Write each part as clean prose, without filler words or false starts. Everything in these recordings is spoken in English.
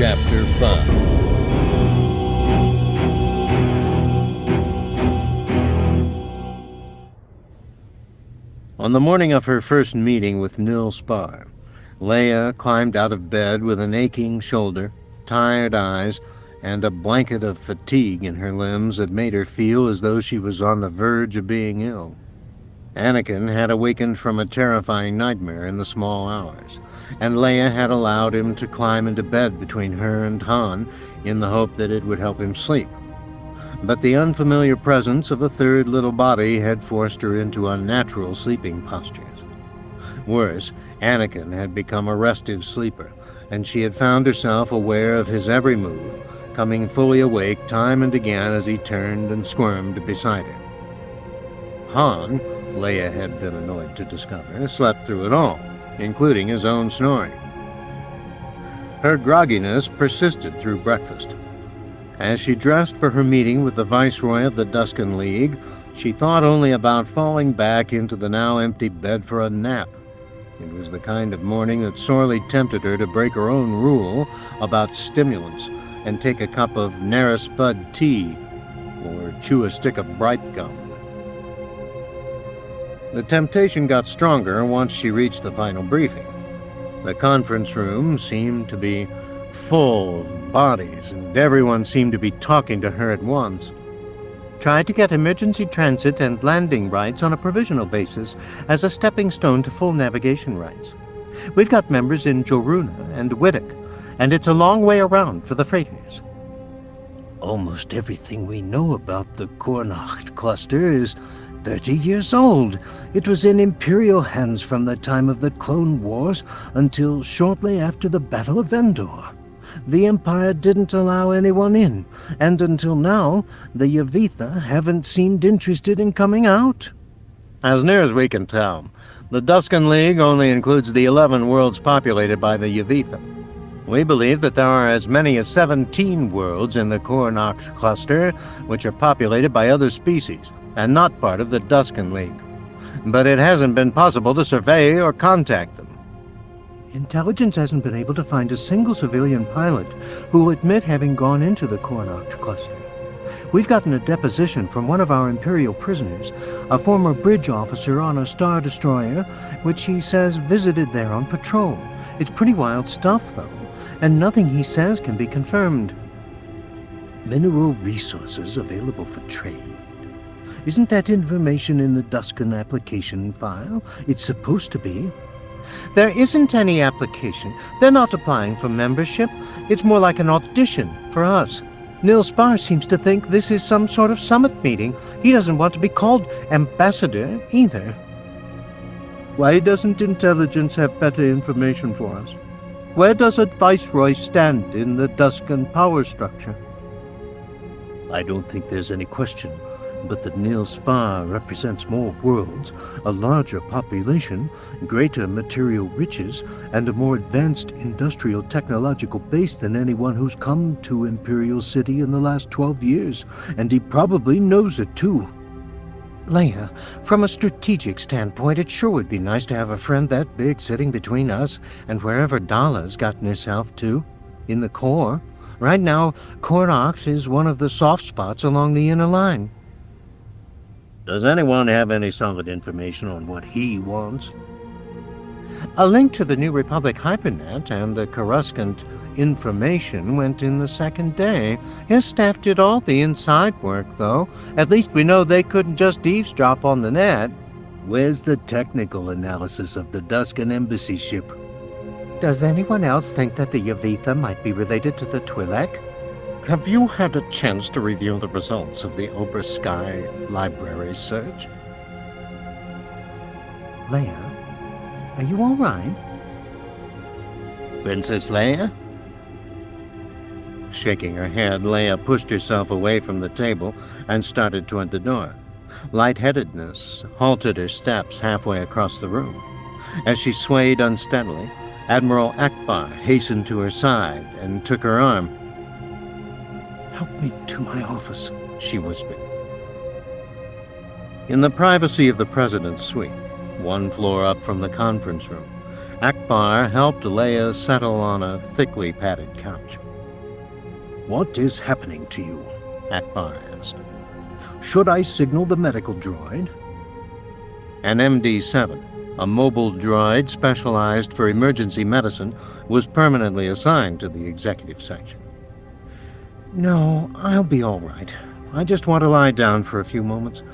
Chapter 5. On the morning of her first meeting with Nil Spar, Leia climbed out of bed with an aching shoulder, tired eyes, and a blanket of fatigue in her limbs that made her feel as though she was on the verge of being ill. Anakin had awakened from a terrifying nightmare in the small hours, and Leia had allowed him to climb into bed between her and Han in the hope that it would help him sleep. But the unfamiliar presence of a third little body had forced her into unnatural sleeping postures. Worse, Anakin had become a restive sleeper, and she had found herself aware of his every move, coming fully awake time and again as he turned and squirmed beside her. Han, Leia had been annoyed to discover, slept through it all, including his own snoring. Her grogginess persisted through breakfast. As she dressed for her meeting with the Viceroy of the Duscan League, she thought only about falling back into the now empty bed for a nap. It was the kind of morning that sorely tempted her to break her own rule about stimulants and take a cup of Narra-Spud tea or chew a stick of bright gum. The temptation got stronger once she reached the final briefing. The conference room seemed to be full of bodies, and everyone seemed to be talking to her at once. Try to get emergency transit and landing rights on a provisional basis as a stepping stone to full navigation rights. We've got members in Joruna and Widdick, and it's a long way around for the freighters. Almost everything we know about the Kornacht cluster is 30 years old. It was in Imperial hands from the time of the Clone Wars until shortly after the Battle of Endor. The Empire didn't allow anyone in, and until now, the Yavitha haven't seemed interested in coming out. As near as we can tell, the Duscan League only includes the 11 worlds populated by the Yavitha. We believe that there are as many as 17 worlds in the Kornacht cluster which are populated by other species, and not part of the Duscan League. But it hasn't been possible to survey or contact them. Intelligence hasn't been able to find a single civilian pilot who will admit having gone into the Kornacht cluster. We've gotten a deposition from one of our Imperial prisoners, a former bridge officer on a Star Destroyer, which he says visited there on patrol. It's pretty wild stuff, though, and nothing he says can be confirmed. Mineral resources available for trade. Isn't that information in the Duscan application file? It's supposed to be. There isn't any application. They're not applying for membership. It's more like an audition for us. Nil Spar seems to think this is some sort of summit meeting. He doesn't want to be called ambassador either. Why doesn't intelligence have better information for us? Where does a viceroy stand in the Duscan power structure? I don't think there's any question but that Nil Spar represents more worlds, a larger population, greater material riches, and a more advanced industrial technological base than anyone who's come to Imperial City in the last 12 years, and he probably knows it too. Leia, from a strategic standpoint, it sure would be nice to have a friend that big sitting between us and wherever Dala's gotten herself to, in the core. Right now, Kornacht is one of the soft spots along the inner line. Does anyone have any solid information on what he wants? A link to the New Republic Hypernet and the Coruscant information went in the second day. His staff did all the inside work, though. At least we know they couldn't just eavesdrop on the net. Where's the technical analysis of the Duscan embassy ship? Does anyone else think that the Yavitha might be related to the Twi'lek? Have you had a chance to review the results of the Obersky library search? Leia, are you all right? Princess Leia? Shaking her head, Leia pushed herself away from the table and started toward the door. Lightheadedness halted her steps halfway across the room. As she swayed unsteadily, Admiral Akbar hastened to her side and took her arm. Help me to my office, she whispered. In the privacy of the President's suite, one floor up from the conference room, Akbar helped Leia settle on a thickly padded couch. What is happening to you? Akbar asked. Should I signal the medical droid? An MD-7, a mobile droid specialized for emergency medicine, was permanently assigned to the executive section. No, I'll be all right. I just want to lie down for a few moments.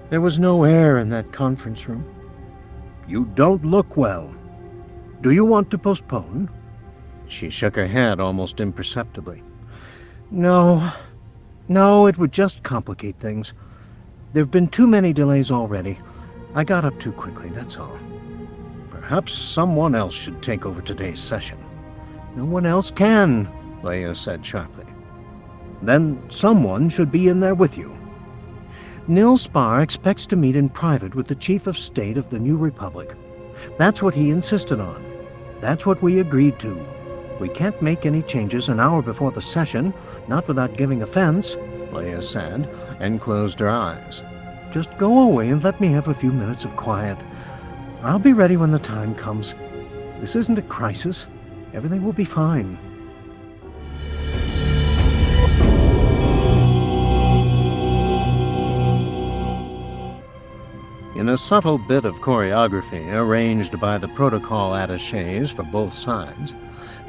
There was no air in that conference room. You don't look well. Do you want to postpone? She shook her head almost imperceptibly. No, it would just complicate things. There have been too many delays already. I got up too quickly, that's all. Perhaps someone else should take over today's session. No one else can, Leia said sharply. Then someone should be in there with you. Nil Spar expects to meet in private with the Chief of State of the New Republic. That's what he insisted on. That's what we agreed to. We can't make any changes an hour before the session, not without giving offense, Leia said, and closed her eyes. Just go away and let me have a few minutes of quiet. I'll be ready when the time comes. This isn't a crisis. Everything will be fine. In a subtle bit of choreography arranged by the protocol attachés for both sides,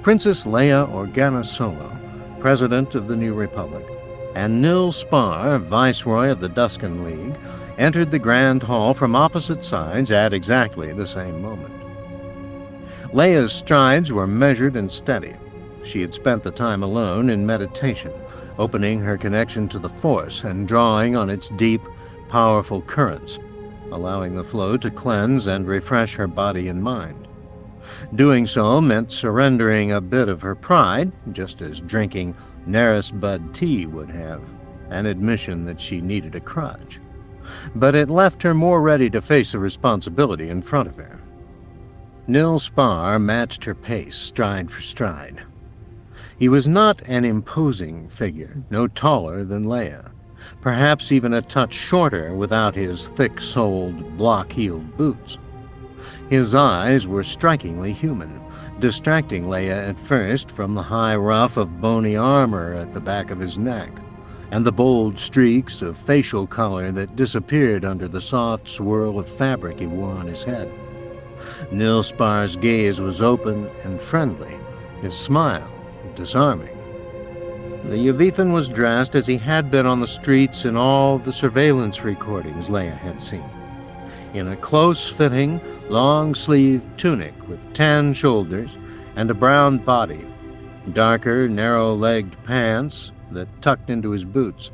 Princess Leia Organa Solo, President of the New Republic, and Nil Spar, Viceroy of the Duscan League, entered the Grand Hall from opposite sides at exactly the same moment. Leia's strides were measured and steady. She had spent the time alone in meditation, opening her connection to the Force and drawing on its deep, powerful currents, allowing the flow to cleanse and refresh her body and mind. Doing so meant surrendering a bit of her pride, just as drinking Neris Bud tea would have, an admission that she needed a crutch. But it left her more ready to face the responsibility in front of her. Nil Spar matched her pace, stride for stride. He was not an imposing figure, no taller than Leia, perhaps even a touch shorter without his thick-soled, block-heeled boots. His eyes were strikingly human, distracting Leia at first from the high ruff of bony armor at the back of his neck, and the bold streaks of facial color that disappeared under the soft swirl of fabric he wore on his head. Nil Spar's gaze was open and friendly, his smile disarming. The Yavithan was dressed as he had been on the streets in all the surveillance recordings Leia had seen, in a close-fitting, long-sleeved tunic with tan shoulders and a brown body, darker, narrow-legged pants that tucked into his boots,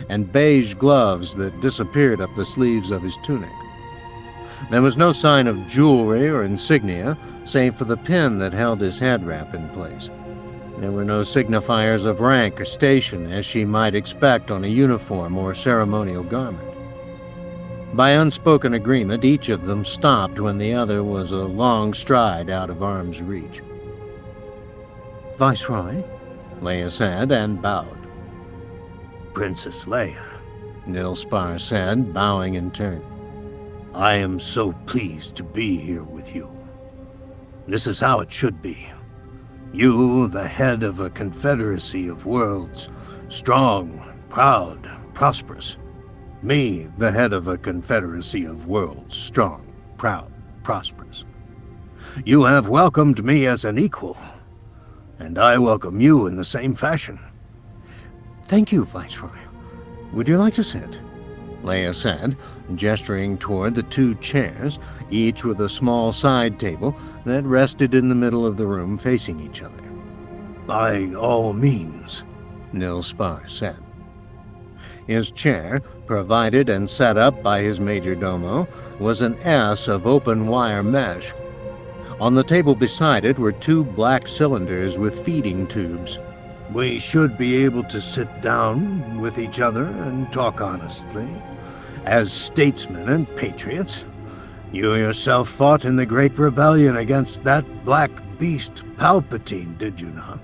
and beige gloves that disappeared up the sleeves of his tunic. There was no sign of jewelry or insignia, save for the pin that held his head wrap in place. There were no signifiers of rank or station, as she might expect on a uniform or ceremonial garment. By unspoken agreement, each of them stopped when the other was a long stride out of arm's reach. "Viceroy," Leia said, and bowed. "Princess Leia," Nil Spar said, bowing in turn. "I am so pleased to be here with you. This is how it should be. You, the head of a confederacy of worlds, strong, proud, prosperous. Me, the head of a confederacy of worlds, strong, proud, prosperous. You have welcomed me as an equal, and I welcome you in the same fashion." "Thank you, Viceroy. Would you like to sit?" Leia said, gesturing toward the two chairs, each with a small side table that rested in the middle of the room facing each other. "By all means," Nil Spar said. His chair, provided and set up by his majordomo, was an S of open wire mesh. On the table beside it were two black cylinders with feeding tubes. "We should be able to sit down with each other and talk honestly, as statesmen and patriots. You yourself fought in the Great Rebellion against that black beast Palpatine, did you not?"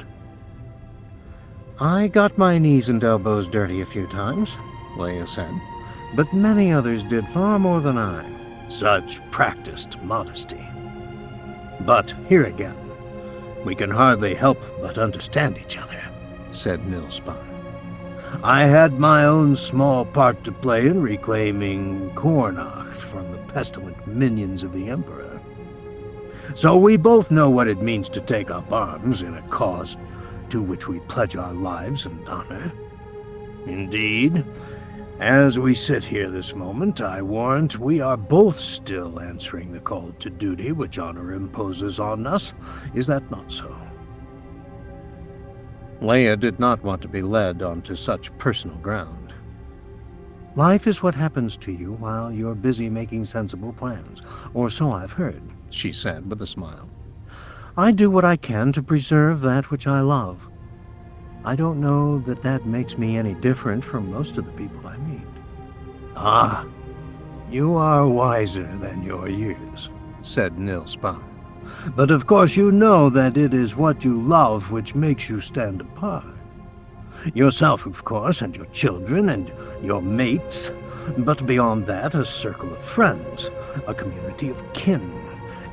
"I got my knees and elbows dirty a few times," Leia said, "but many others did far more than I." "Such practiced modesty. But here again, we can hardly help but understand each other. said Nilspar. I had my own small part to play in reclaiming Kornach from the pestilent minions of the Emperor. So we both know what it means to take up arms in a cause to which we pledge our lives and honor. Indeed, as we sit here this moment, I warrant we are both still answering the call to duty which honor imposes on us. Is that not so? Leia did not want to be led onto such personal ground. Life is what happens to you while you're busy making sensible plans, or so I've heard, she said with a smile. I do what I can to preserve that which I love. I don't know that that makes me any different from most of the people I meet. Ah, you are wiser than your years, said Nilspar. But of course you know that it is what you love which makes you stand apart. Yourself, of course, and your children, and your mates, but beyond that, a circle of friends, a community of kin,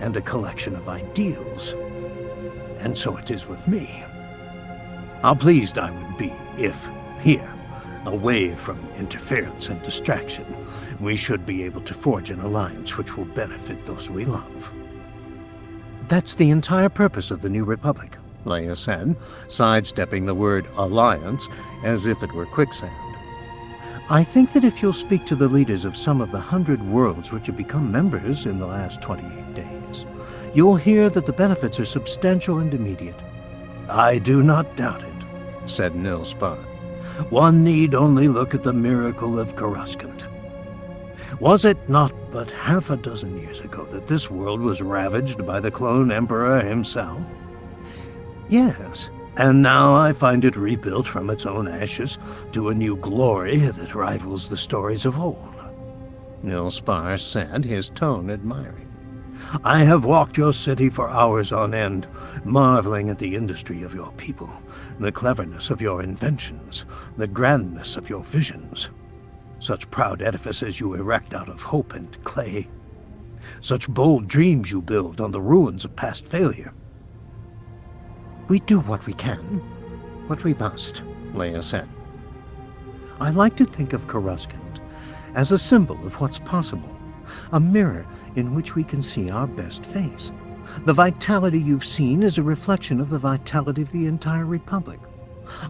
and a collection of ideals. And so it is with me. How pleased I would be if, here, away from interference and distraction, we should be able to forge an alliance which will benefit those we love. That's the entire purpose of the New Republic, Leia said, sidestepping the word alliance as if it were quicksand. I think that if you'll speak to the leaders of some of the 100 worlds which have become members in the last 28 days, you'll hear that the benefits are substantial and immediate. I do not doubt it, said Nilspar. One need only look at the miracle of Coruscant. Was it not but half a dozen years ago that this world was ravaged by the clone emperor himself? Yes, and now I find it rebuilt from its own ashes to a new glory that rivals the stories of old. Nilspar said, his tone admiring. I have walked your city for hours on end, marveling at the industry of your people, the cleverness of your inventions, the grandness of your visions. Such proud edifices you erect out of hope and clay. Such bold dreams you build on the ruins of past failure. We do what we can, what we must, Leia said. I like to think of Coruscant as a symbol of what's possible, a mirror in which we can see our best face. The vitality you've seen is a reflection of the vitality of the entire Republic.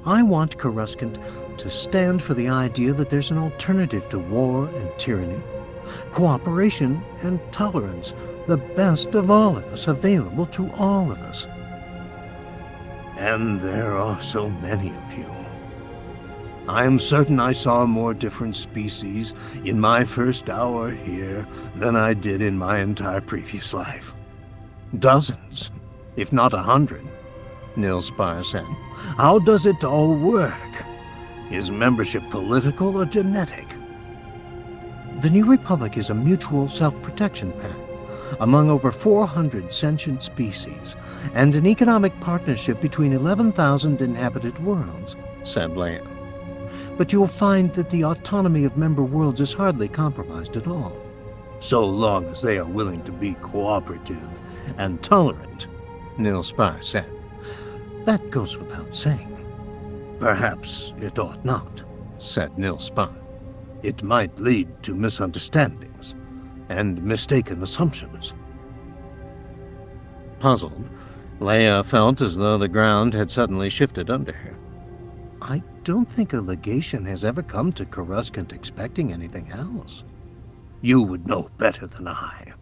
I want Coruscant to stand for the idea that there's an alternative to war and tyranny, cooperation and tolerance, the best of all of us available to all of us. And there are so many of you. I am certain I saw more different species in my first hour here than I did in my entire previous life. Dozens, if not 100, Nilspar said. How does it all work? Is membership political or genetic? The New Republic is a mutual self-protection pact among over 400 sentient species and an economic partnership between 11,000 inhabited worlds, said Leia. But you'll find that the autonomy of member worlds is hardly compromised at all. So long as they are willing to be cooperative and tolerant, Nilspar said. That goes without saying. Perhaps it ought not, said Nilspar. It might lead to misunderstandings and mistaken assumptions. Puzzled, Leia felt as though the ground had suddenly shifted under her. I don't think a legation has ever come to Coruscant expecting anything else. You would know better than I.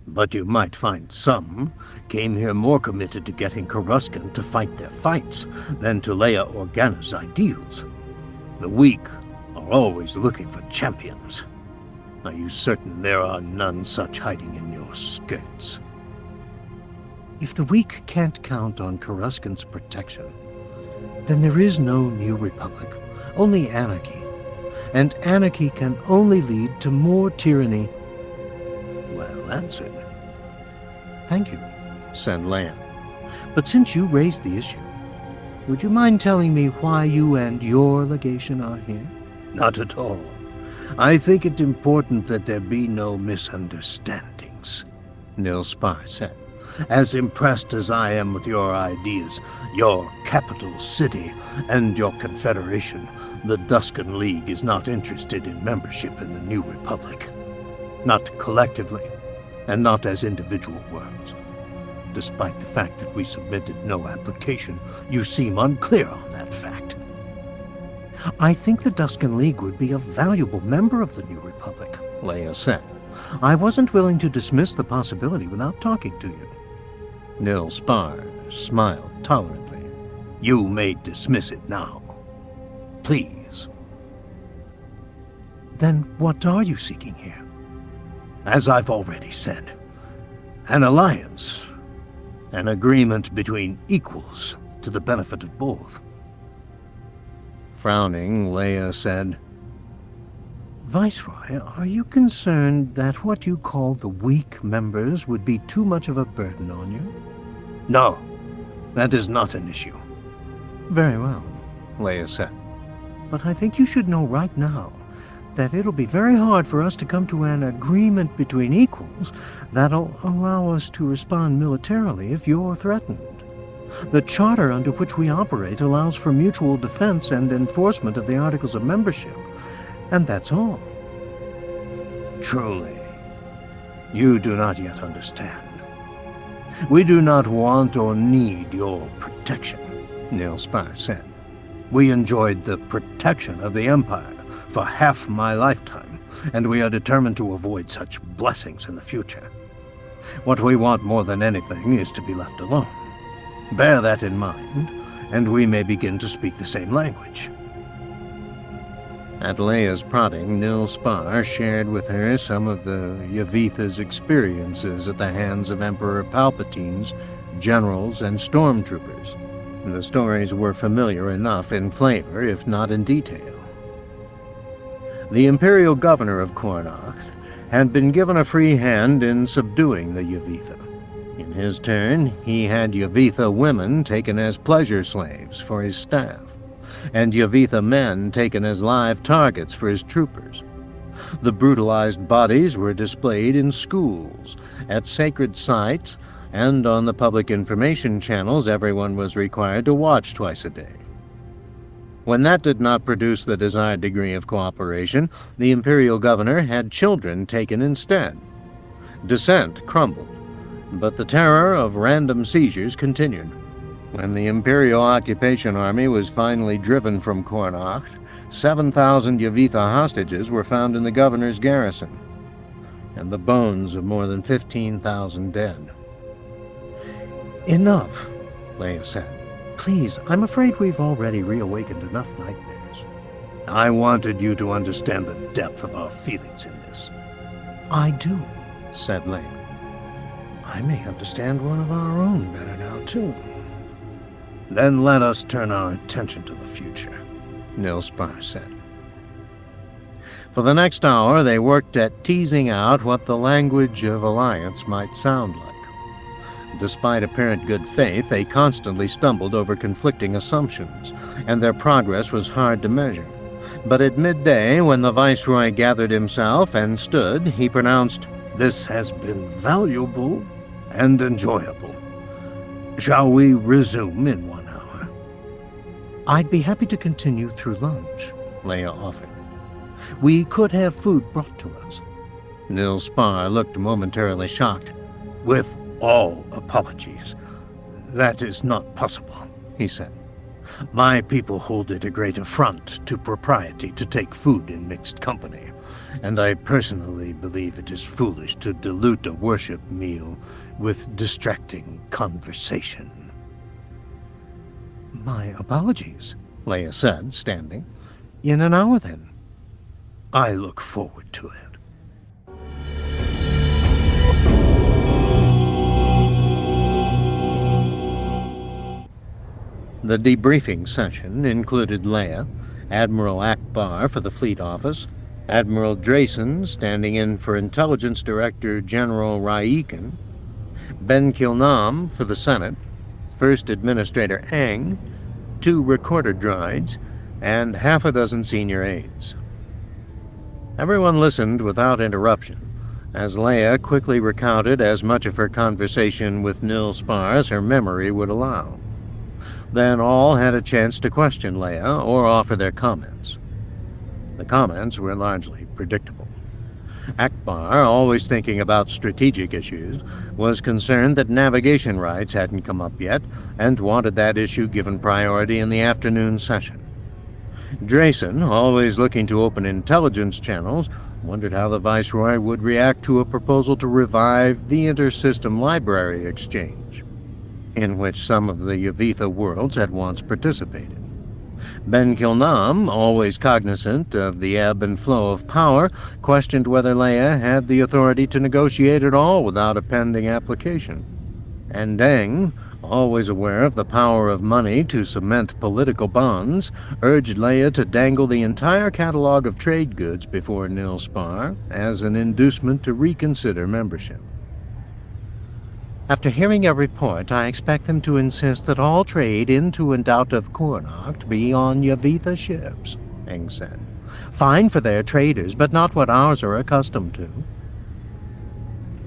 But you might find some came here more committed to getting Coruscant to fight their fights than to Leia Organa's ideals. The weak are always looking for champions. Are you certain there are none such hiding in your skirts? If the weak can't count on Coruscant's protection, then there is no New Republic, only anarchy. And anarchy can only lead to more tyranny. Well answered. Thank you, said Leia. But since you raised the issue, would you mind telling me why you and your legation are here? Not at all. I think it important that there be no misunderstandings, Nilspar said. As impressed as I am with your ideas, your capital city, and your confederation, the Duscan League is not interested in membership in the New Republic. Not collectively, and not as individual worlds. Despite the fact that we submitted no application, you seem unclear on that fact. I think the Duscan League would be a valuable member of the New Republic, Leia said. I wasn't willing to dismiss the possibility without talking to you. Nil Spar smiled tolerantly. You may dismiss it now. Please. Then what are you seeking here? As I've already said, an alliance. An agreement between equals to the benefit of both. Frowning, Leia said, Viceroy, are you concerned that what you call the weak members would be too much of a burden on you? No, that is not an issue. Very well, Leia said. But I think you should know right now that it'll be very hard for us to come to an agreement between equals that'll allow us to respond militarily if you're threatened. The charter under which we operate allows for mutual defense and enforcement of the Articles of Membership, and that's all. Truly, you do not yet understand. We do not want or need your protection, Nil Spar said. We enjoyed the protection of the Empire for half my lifetime, and we are determined to avoid such blessings in the future. What we want more than anything is to be left alone. Bear that in mind, and we may begin to speak the same language. At Leia's prodding, Nil Spar shared with her some of the Yavitha's experiences at the hands of Emperor Palpatine's generals and stormtroopers. The stories were familiar enough in flavor, if not in detail. The Imperial Governor of Cornacht had been given a free hand in subduing the Yavitha. In his turn, he had Yavitha women taken as pleasure slaves for his staff, and Yavitha men taken as live targets for his troopers. The brutalized bodies were displayed in schools, at sacred sites, and on the public information channels everyone was required to watch twice a day. When that did not produce the desired degree of cooperation, the Imperial Governor had children taken instead. Dissent crumbled, but the terror of random seizures continued. When the Imperial Occupation Army was finally driven from Cornacht, 7,000 Yavitha hostages were found in the governor's garrison, and the bones of more than 15,000 dead. Enough, Leia said. Please, I'm afraid we've already reawakened enough nightmares. I wanted you to understand the depth of our feelings in this. I do, said Leia. I may understand one of our own better now, too. Then let us turn our attention to the future, Nil Spar said. For the next hour, they worked at teasing out what the language of alliance might sound like. Despite apparent good faith, they constantly stumbled over conflicting assumptions, and their progress was hard to measure. But at midday, when the Viceroy gathered himself and stood, he pronounced, "This has been valuable and enjoyable. Shall we resume in 1 hour? I'd be happy to continue through lunch, Leia offered. We could have food brought to us. Nil Spar looked momentarily shocked. With all apologies, that is not possible, he said. My people hold it a great affront to propriety to take food in mixed company, and I personally believe it is foolish to dilute a worship meal with distracting conversation. My apologies, Leia said, standing. In an hour, then. I look forward to it. The debriefing session included Leia, Admiral Akbar for the Fleet Office, Admiral Drayson standing in for Intelligence Director General Raiken, Ben Kilnam for the Senate, First Administrator Ang, 2 recorder droids, and half a dozen senior aides. Everyone listened without interruption, as Leia quickly recounted as much of her conversation with Nil Spar as her memory would allow. Then all had a chance to question Leia or offer their comments. The comments were largely predictable. Akbar, always thinking about strategic issues, was concerned that navigation rights hadn't come up yet and wanted that issue given priority in the afternoon session. Drayson, always looking to open intelligence channels, wondered how the Viceroy would react to a proposal to revive the Inter-System Library Exchange, in which some of the Yavitha worlds had once participated. Ben Kilnam, always cognizant of the ebb and flow of power, questioned whether Leia had the authority to negotiate at all without a pending application. And Deng, always aware of the power of money to cement political bonds, urged Leia to dangle the entire catalog of trade goods before Nil Spar as an inducement to reconsider membership. After hearing your report, I expect them to insist that all trade into and out of Kornocht be on Yavitha ships, Eng said. Fine for their traders, but not what ours are accustomed to.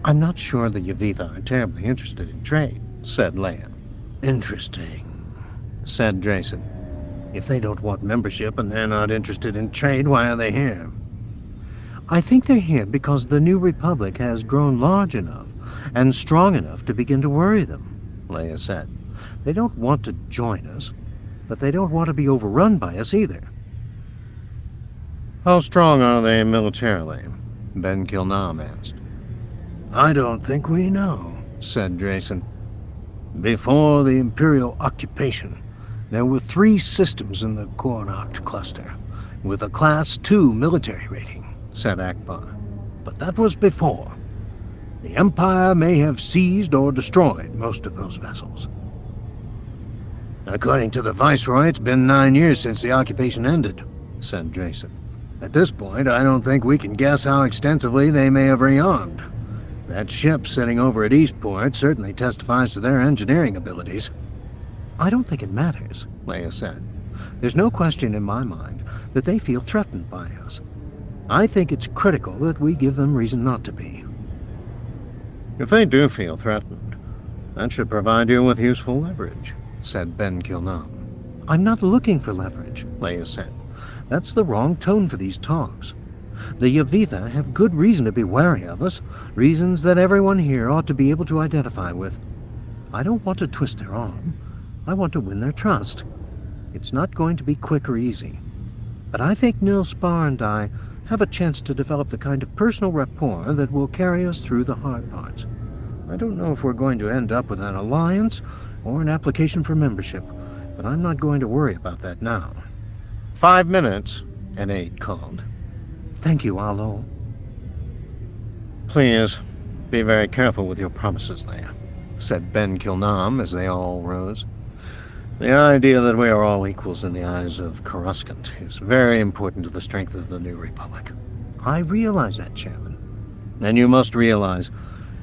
I'm not sure the Yavitha are terribly interested in trade, said Leia. Interesting, said Drayson. If they don't want membership and they're not interested in trade, why are they here? I think they're here because the New Republic has grown large enough and strong enough to begin to worry them, Leia said. They don't want to join us, but they don't want to be overrun by us either. How strong are they militarily? Ben Kilnam asked. I don't think we know, said Drayson. Before the Imperial occupation, there were 3 systems in the Kornocht cluster, with a Class 2 military rating, said Akbar. But that was before. The Empire may have seized or destroyed most of those vessels. According to the Viceroy, it's been 9 years since the occupation ended, said Drayson. At this point, I don't think we can guess how extensively they may have rearmed. That ship sitting over at Eastport certainly testifies to their engineering abilities. I don't think it matters, Leia said. There's no question in my mind that they feel threatened by us. I think it's critical that we give them reason not to be. If they do feel threatened, that should provide you with useful leverage, said Ben Kilnam. I'm not looking for leverage, Leia said. That's the wrong tone for these talks. The Yavitha have good reason to be wary of us, reasons that everyone here ought to be able to identify with. I don't want to twist their arm. I want to win their trust. It's not going to be quick or easy. But I think Nil Spar and I have a chance to develop the kind of personal rapport that will carry us through the hard parts. I don't know if we're going to end up with an alliance or an application for membership, but I'm not going to worry about that now. 5 minutes, an aide called. Thank you, Alo. Please, be very careful with your promises, Leia, said Ben Kilnam as they all rose. The idea that we are all equals in the eyes of Coruscant is very important to the strength of the New Republic. I realize that, Chairman. And you must realize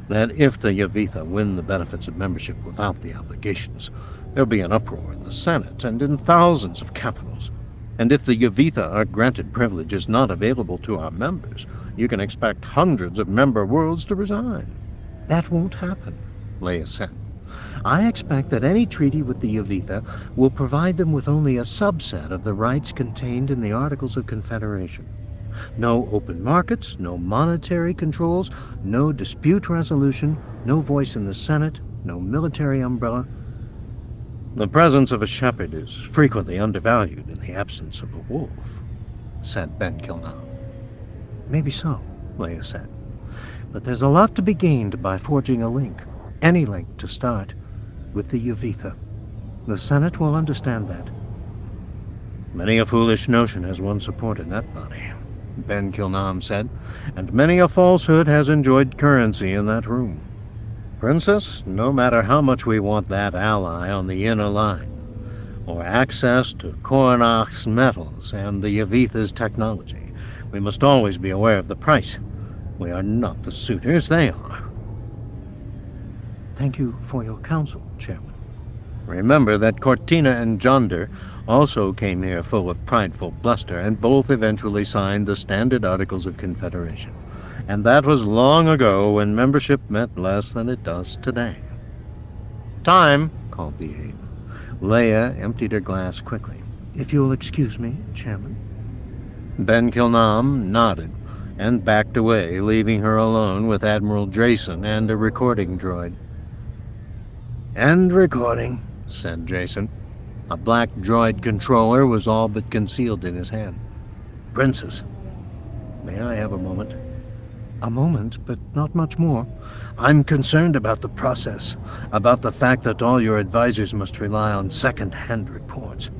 that if the Yavitha win the benefits of membership without the obligations, there'll be an uproar in the Senate and in thousands of capitals. And if the Yavitha are granted privileges not available to our members, you can expect hundreds of member worlds to resign. That won't happen, Leia said. I expect that any treaty with the Yavitha will provide them with only a subset of the rights contained in the Articles of Confederation. No open markets, no monetary controls, no dispute resolution, no voice in the Senate, no military umbrella. The presence of a shepherd is frequently undervalued in the absence of a wolf, said Ben Kilnam. Maybe so, Leia said. But there's a lot to be gained by forging a link, any link to start, with the Yavitha. The Senate will understand that. Many a foolish notion has won support in that body, Ben Kilnam said, and many a falsehood has enjoyed currency in that room. Princess, no matter how much we want that ally on the inner line, or access to Kornocht's metals and the Yavitha's technology, we must always be aware of the price. We are not the suitors, they are. Thank you for your counsel, Chairman. Remember that Cortina and Jonder also came here full of prideful bluster, and both eventually signed the Standard Articles of Confederation. And that was long ago, when membership meant less than it does today. "Time," called the aide. Leia emptied her glass quickly. "If you'll excuse me, Chairman." Ben Kilnam nodded and backed away, leaving her alone with Admiral Drayson and a recording droid. "End recording," said Drayson. A black droid controller was all but concealed in his hand. "Princess, may I have a moment?" "A moment, but not much more." "I'm concerned about the process, about the fact that all your advisors must rely on second-hand reports.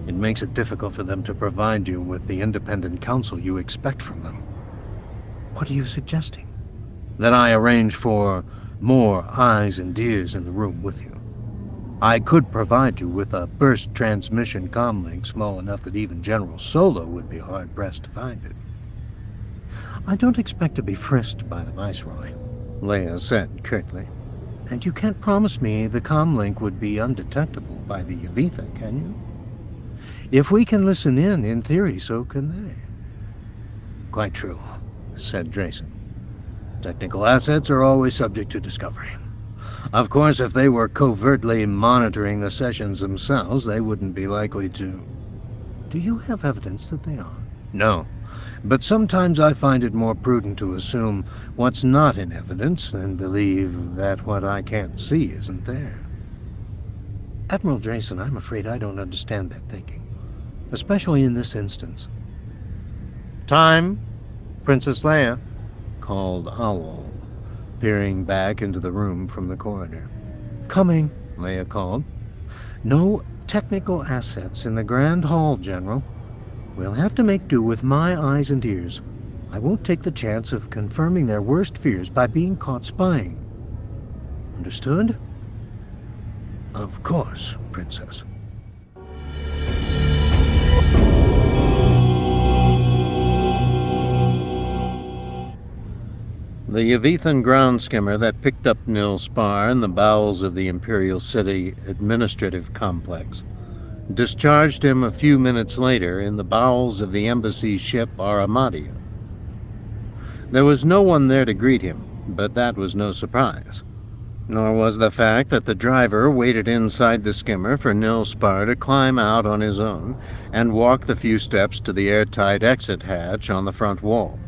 It makes it difficult for them to provide you with the independent counsel you expect from them." "What are you suggesting?" "That I arrange for more eyes and ears in the room with you. I could provide you with a burst transmission comlink small enough that even General Solo would be hard-pressed to find it." "I don't expect to be frisked by the Viceroy," Leia said curtly. "And you can't promise me the comlink would be undetectable by the Yavitha, can you? If we can listen in theory, so can they." "Quite true," said Drayson. "Technical assets are always subject to discovery. Of course, if they were covertly monitoring the sessions themselves, they wouldn't be likely to." "Do you have evidence that they are?" "No, but sometimes I find it more prudent to assume what's not in evidence than believe that what I can't see isn't there." "Admiral Drayson, I'm afraid I don't understand that thinking, especially in this instance." "Time, Princess Leia," called Owl, peering back into the room from the corridor. "Coming," Leia called. "No technical assets in the Grand Hall, General. We'll have to make do with my eyes and ears. I won't take the chance of confirming their worst fears by being caught spying. Understood?" "Of course, Princess." The Yavithan ground skimmer that picked up Nil Spar in the bowels of the Imperial City Administrative Complex discharged him a few minutes later in the bowels of the embassy ship Aramadia. There was no one there to greet him, but that was no surprise. Nor was the fact that the driver waited inside the skimmer for Nil Spar to climb out on his own and walk the few steps to the airtight exit hatch on the front wall.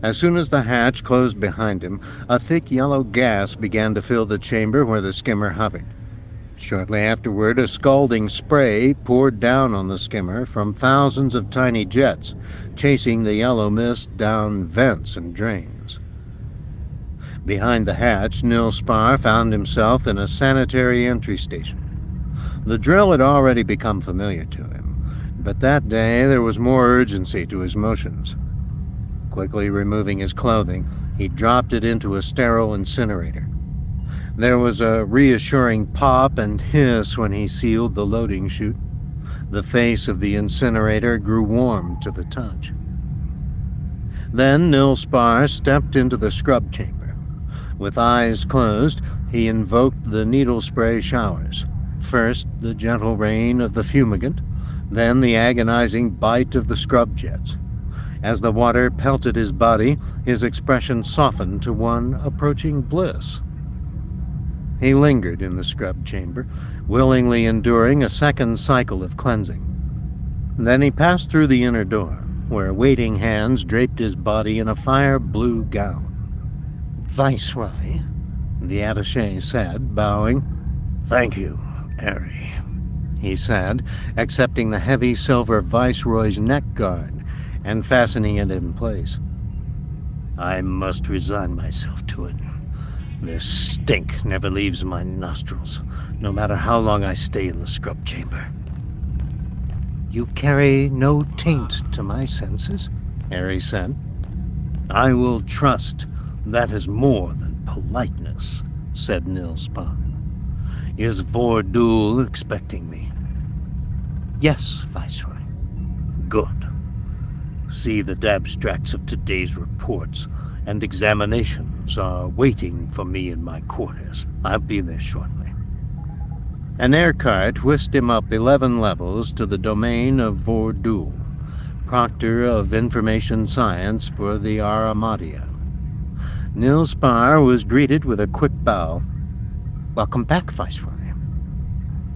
As soon as the hatch closed behind him, a thick yellow gas began to fill the chamber where the skimmer hovered. Shortly afterward, a scalding spray poured down on the skimmer from thousands of tiny jets, chasing the yellow mist down vents and drains. Behind the hatch, Nil Spar found himself in a sanitary entry station. The drill had already become familiar to him, but that day there was more urgency to his motions. Quickly removing his clothing, he dropped it into a sterile incinerator. There was a reassuring pop and hiss when he sealed the loading chute. The face of the incinerator grew warm to the touch. Then Nil Spar stepped into the scrub chamber. With eyes closed, he invoked the needle spray showers. First, the gentle rain of the fumigant, then the agonizing bite of the scrub jets. As the water pelted his body, his expression softened to one approaching bliss. He lingered in the scrub chamber, willingly enduring a second cycle of cleansing. Then he passed through the inner door, where waiting hands draped his body in a fire-blue gown. "Viceroy," the attaché said, bowing. "Thank you, Ari," he said, accepting the heavy silver Viceroy's neck guard and fastening it in place. "I must resign myself to it. Their stink never leaves my nostrils, no matter how long I stay in the scrub chamber." "You carry no taint to my senses," Ari said. "I will trust that is more than politeness," said Nil Spar. "Is Vordul expecting me?" "Yes, Viceroy." "Good. See that abstracts of today's reports and examinations are waiting for me in my quarters. I'll be there shortly." An air cart whisked him up 11 levels to the domain of Vordul. Proctor of Information Science for the Armada. Nils Spar was greeted with a quick bow. "Welcome back, Viceroy."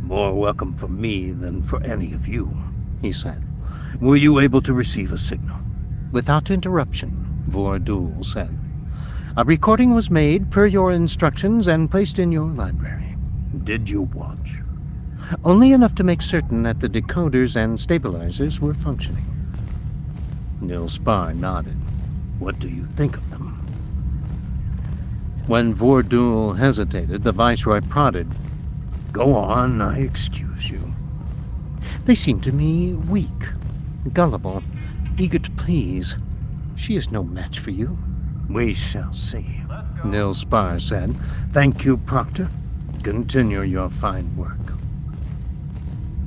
"More welcome for me than for any of you," he said. "Were you able to receive a signal?" "Without interruption," Vordoul said. "A recording was made per your instructions and placed in your library." "Did you watch?" "Only enough to make certain that the decoders and stabilizers were functioning." Nils Spar nodded. "What do you think of them?" When Vordoul hesitated, the Viceroy prodded. "Go on, I excuse you." "They seem to me weak, gullible, eager to please. She is no match for you." "We shall see," Nils Spar said. "Thank you, Proctor. Continue your fine work."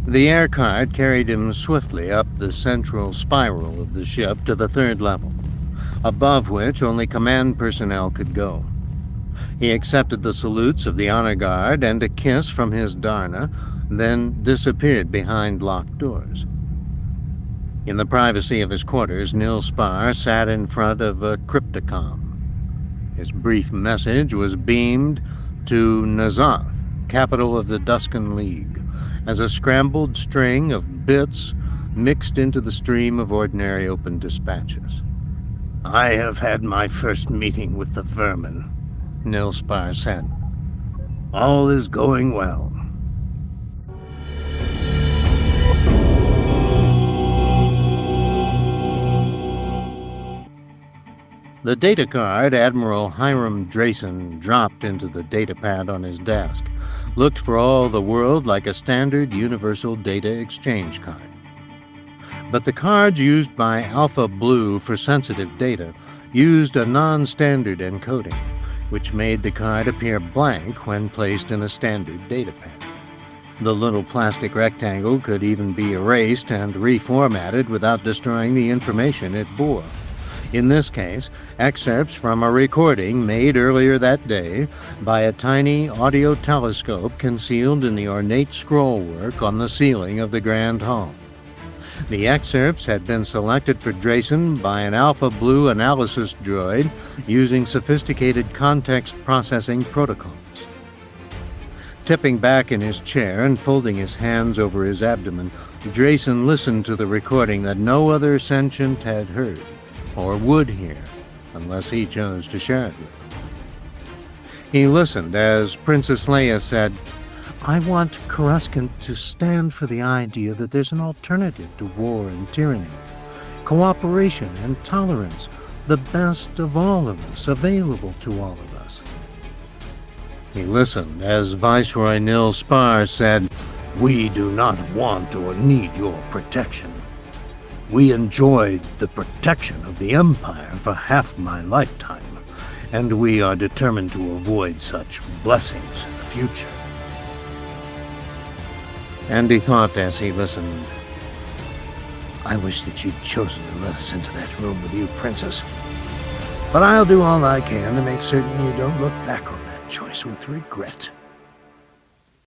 The air cart carried him swiftly up the central spiral of the ship to the 3rd level, above which only command personnel could go. He accepted the salutes of the honor guard and a kiss from his Darna, then disappeared behind locked doors. In the privacy of his quarters, Nils Spar sat in front of a cryptocom. His brief message was beamed to Nazath, capital of the Duscan League, as a scrambled string of bits mixed into the stream of ordinary open dispatches. "I have had my first meeting with the vermin," Nils Spar said. "All is going well." The data card Admiral Hiram Drayson dropped into the datapad on his desk looked for all the world like a standard universal data exchange card. But the cards used by Alpha Blue for sensitive data used a non-standard encoding, which made the card appear blank when placed in a standard datapad. The little plastic rectangle could even be erased and reformatted without destroying the information it bore. In this case, excerpts from a recording made earlier that day by a tiny audio telescope concealed in the ornate scrollwork on the ceiling of the Grand Hall. The excerpts had been selected for Drayson by an Alpha Blue analysis droid using sophisticated context processing protocols. Tipping back in his chair and folding his hands over his abdomen, Drayson listened to the recording that no other sentient had heard, or would hear, unless he chose to share it with them. He listened as Princess Leia said, "I want Coruscant to stand for the idea that there's an alternative to war and tyranny, cooperation and tolerance, the best of all of us, available to all of us." He listened as Viceroy Nils Spar said, "We do not want or need your protection. We enjoyed the protection of the Empire for half my lifetime, and we are determined to avoid such blessings in the future." And he thought as he listened, "I wish that you'd chosen to let us into that room with you, Princess. But I'll do all I can to make certain you don't look back on that choice with regret."